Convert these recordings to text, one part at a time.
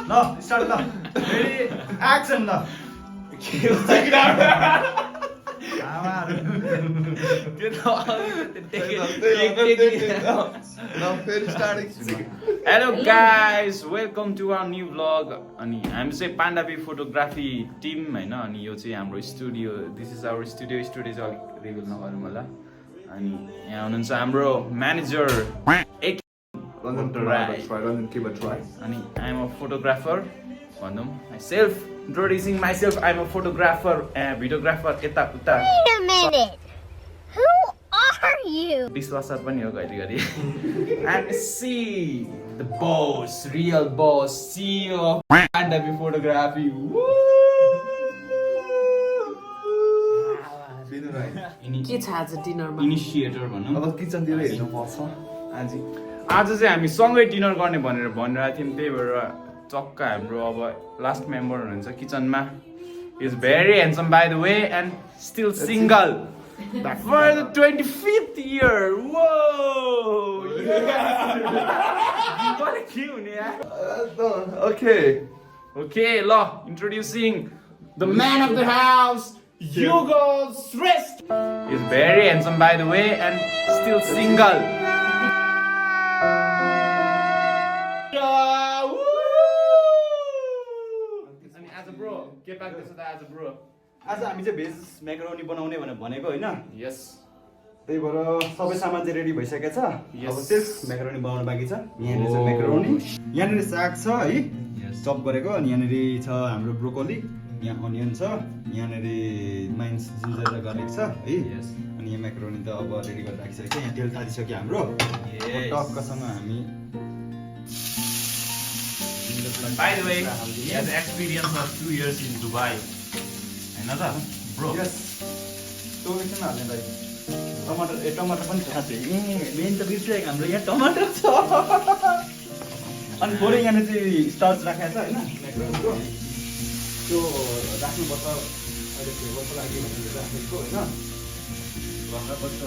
ल स्टार्ट ल ready action ल के हुन्छ Hello guys, welcome to our new vlog. अनि हामी चाहिँ पाण्डाबी फोटोग्राफी टिम हैन अनि यो चाहिँ हाम्रो studio this is our studio चाहिँ अलिक रिभिल नगरौँ होला अनि यहाँ हुनुहुन्छ हाम्रो म्यानेजर अनि आई एम अ फोटोग्राफर भनौँ myself introducing myself I am a photographer videographer यता उता Wait a minute. Who are you? Dishwasher पनि हो घरिघरि and see the boss real boss CEO of Paण्डाबी photography के छ आज डिनरमा इनिसिएटर भनौँ अब किचनतिर हेर्नु पर्छ आज चाहिँ हामी सँगै डिनर गर्ने भनेर भनिरहेको थियौँ त्यही भएर चक्का हाम्रो अब लास्ट मेम्बर हुनुहुन्छ किचनमा is very handsome by the way and still single for the 25th year whoa के हुने यार okay ल introducing the man of the house Yugal Shrest is very handsome by the way and still single as a bro get back this as a bro आज हामी चाहिँ veg macaroni बनाउने भनेको हैन yes त्यही भएर सबै सामान चाहिँ रेडी भइसकेको छ Yes. अब सिर्फ म्याकारोनी बनाउनु बाँकी छ यहाँनिर चाहिँ म्याकारोनी यहाँनिर साग छ है चप गरेको अनि यहाँनिर छ हाम्रो ब्रोकोली यहाँ अनियन छ यहाँनिर माइन्स जिन्जर र गार्लिक छ है अनि यहाँ म्याकारोनी त अब रेडी गरेर राखिसकेको छ यहाँ तेल तारिसक्यो हाम्रो टक्कसँग हामी by the way he has experience of 2 years in Dubai हैन त ब्रो यस तो एकछिन हाल्ने भाइ टमाटर पनि छ साँच्चै मेन त बिर्सिरहेको हाम्रो यहाँ टमाटर छ अनि थोरै यहाँनिर चाहिँ स्टार्च राखेको छ होइन म्याकारोनीको त्यो राख्नुपर्छ अहिले फ्लेभरको लागि भनेर राखेको होइन बस्छ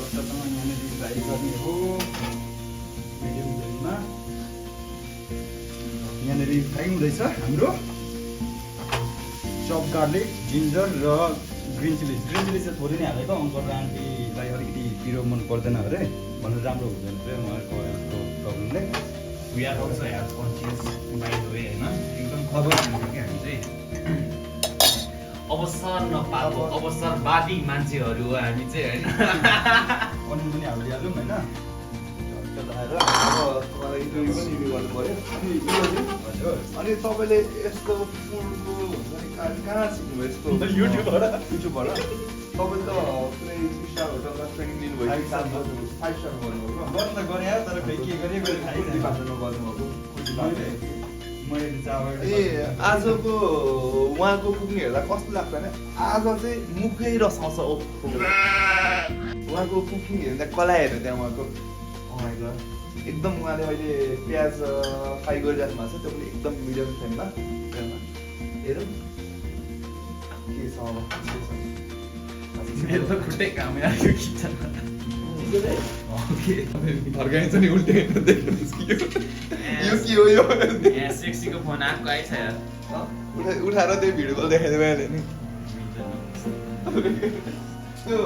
यहाँनिर फ्राई गर्ने हो मिडियम फ्लेममा यहाँनिर फ्राई हुँदैछ हाम्रो चप गार्लिक जिन्जर र ग्रिन चिली चाहिँ थोरै नै हालेको अङ्कल र आन्टीलाई अलिकति पिरो मन पर्दैन अरे भनेर राम्रो हुँदैन अरे उहाँहरूको यस्तो प्रब्लमले we are also health conscious by the way हैन एकदम अब हामी चाहिँ अवसर नपाएको अवसरवादी मान्छेहरू हो हामी चाहिँ हैन पनिर पनि हालिदिइहालौँ होइन अनि तपाईँले यस्तो फुलको कहाँ सिक्नुभयो यस्तो युट्युबबाट तपाईँले त कुनै स्टार होटलमा ट्रेनिङ लिनुभयो 5 स्टार गर्नुभएको गर्नु त गरेँ तर खै के गरेँ कुनै भाषामा गर्नुभएको मैले चावल ए आजको उहाँको कुकिङ हेर्दा कस्तो लाग्छ भने आज चाहिँ मुखै रसाउँछ उहाँको कुकिङ हेर्दा कला हेर्नु त्यहाँ उहाँको एकदम उहाँले अहिले प्याज फ्राई गरिराख्नु भएको छ त्यो पनि एकदम मिडियम फ्लेममा हेरौँ के छ अब मेरो त खुट्टै काम आयो किचनमा फर्काइन्छ नि उल्टे देख्नुहोस् कि यो के हो यो यहाँ सेक्सीको फोन आएको आएछ यार उठाएर त्यो भिडियो कल देखाइदियो मैले नि त्यो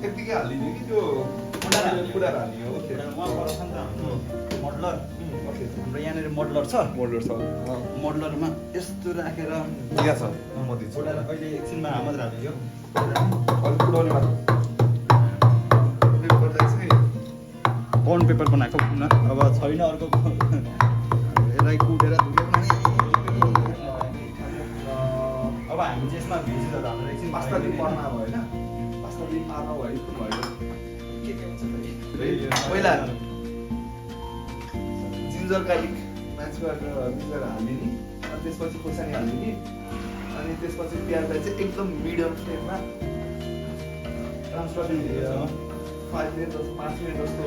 यत्तिकै हालिदियो कि त्यो पुरा हालियो उहाँ पर छ नि त हाम्रो मोडलर हाम्रो यहाँनिर मोडलर छ मोडलरमा यस्तो राखेर यहाँ छ म दिन्छु अहिले एकछिनमा मात्र हालिदियो अलिक उडाउने मात्र बन्ड पेपर बनाएको अब छैन अर्को यसलाई कुटेर अब हामी चाहिँ यसमा भेजिसहरू हालेर एकछिन 5 दिन पर्ना भयो होइन 5 दिन पार्न भयो कुन भयो के हुन्छ पहिला जिन्जर गार्लिक म्याच गरेर जिन्जर हालिदिने अनि त्यसपछि खोर्सानी हालिदिने अनि त्यसपछि प्याजलाई चाहिँ एकदम मिडियम फ्लेममा ट्रान्सफर 5 मिनट जस्तो 5 मिनट जस्तो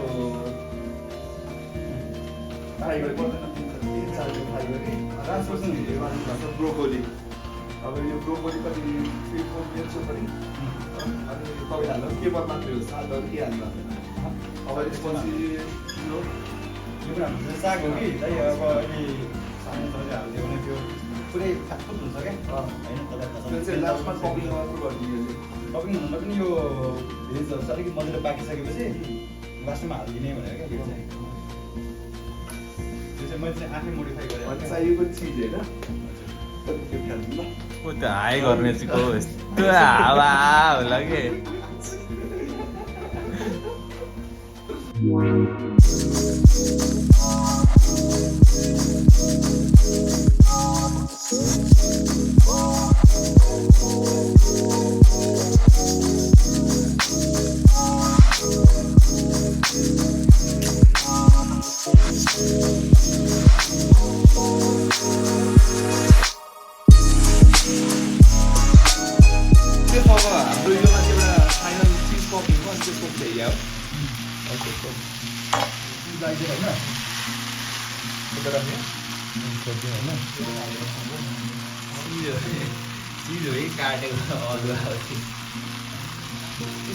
फ्राई गरी 3-4 मिनट फ्राई गरी ट्रान्सफर ब्रोकोली अब यो ब्रोकोली कति 3-4 मिनट जस्तो पनि अनि तपाईँ हाल्नु के बदमा थियो सागहरू के हाल्नु अब त्यसपछि यो पनि हाम्रो साग हो कि त्यही अब अहिले सानो हालिदियो भने त्यो पुरै फाटफुट हुन्छ क्या होइन त्यो चाहिँ लास्टमा टपिङ मात्र गरिदियो टपिङ हुँदा पनि यो भेजहरू चाहिँ अलिकति मजाले पाकिसकेपछि लास्टमा हालिदिने भनेर क्या यो चाहिँ मैले चाहिँ आफै मोडिफाई गरेँ चाहिएको चिज होइन त्यो फ्याल्नु ल ऊ त्यो हाई गर्ने चाहिँ को यस्तो हावा होला के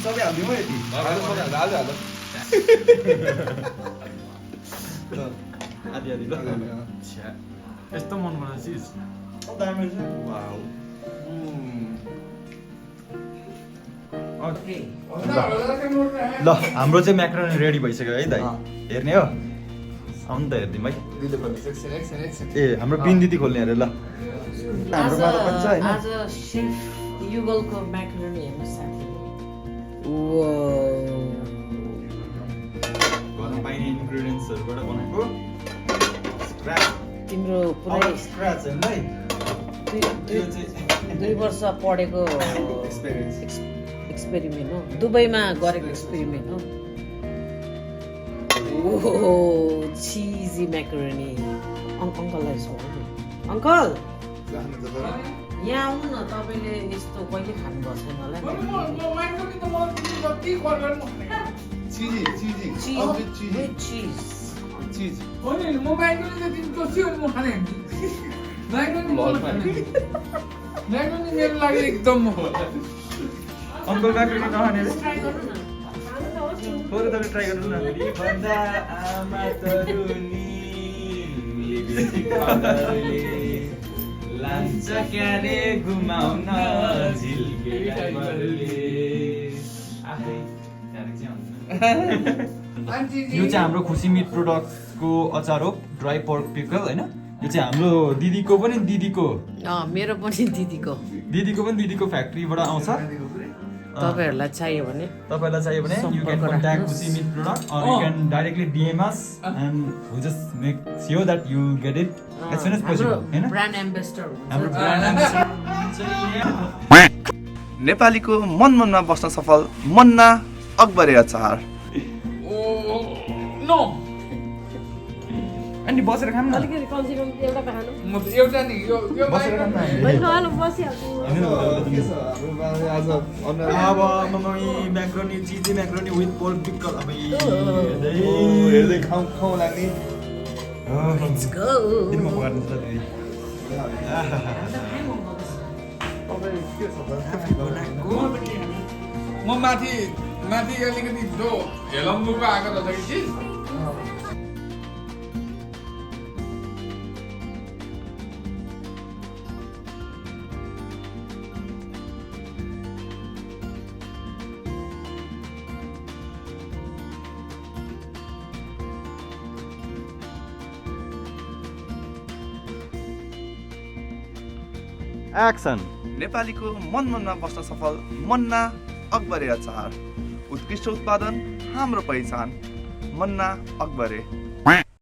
सबै हालिदिउँ है यति आदि आदि ल यस्तो मन पर्छ चिज दामी छ ल हाम्रो चाहिँ म्याक्रोनी रेडी भइसक्यो है दाइ हेर्ने हो आउनु त हेरिदिउँ है ए हाम्रो बिन दिदी खोल्ने अरे ल हाम्रोमा त कच्चा होइन आज शेफ युगलको म्याक्रोनी हेर्नु साथी घरमा पाइने इन्ग्रेडियन्ट्सहरूबाट बनाएको स्क्रैच तिम्रो पुरै स्क्रैच होइन है दुई वर्ष पढेको एक्सपेरिमेन्ट हो दुबईमा गरेको एक्सपेरिमेन्ट हो ओहो चिजी म्याक्रोनी अङ्कललाई सोध्नु अङ्कल यहाँ आउनु न तपाईँले यस्तो कहिले खानुभएको छैन होला मेरो लागि एकदम अङ्कल म्याक्रोनी नखाने रे थोरै थोरै ट्राई गर्नु न भन्दा आमा तरुनी लान्छ क्यारे घुमाउन झिल्के यो चाहिँ हाम्रो खुसी मिट प्रोडक्ट्सको अचार हो ड्राई पोर्क पिकल होइन यो चाहिँ हाम्रो दिदीको पनि दिदीको मेरो पनि दिदीको फ्याक्ट्रीबाट आउँछ तपाईँहरूलाई चाहियो भने you can contact खुसी मिट product or you can directly DM us and we just make sure that you get it as soon as possible हैन ब्रान्ड एम्बेसडर हाम्रो ब्रान्ड एम्बेसडर नेपालीको मन मनमा बस्न सफल मन्ना अकबरे अचार नो अनि बसेर खाम न अलिकति कन्सिडर एउटा खानु एउटा नि यो बसेर खाम न हैन बसिहाल्छु आज अब mummy macaroni cheesy macaroni with pork pickle अब हेर्दै खाउँ लाग्ने लेट्स गो किन म पकार्नु छ म माथि अलिकति जो हेलम्बुको आएको रहेछ कि चिज एक्सन नेपालीको मन मनमा बस्न सफल मन्ना अकबरे अचार उत्कृष्ट उत्पादन हाम्रो पहिचान मन्ना अकबरे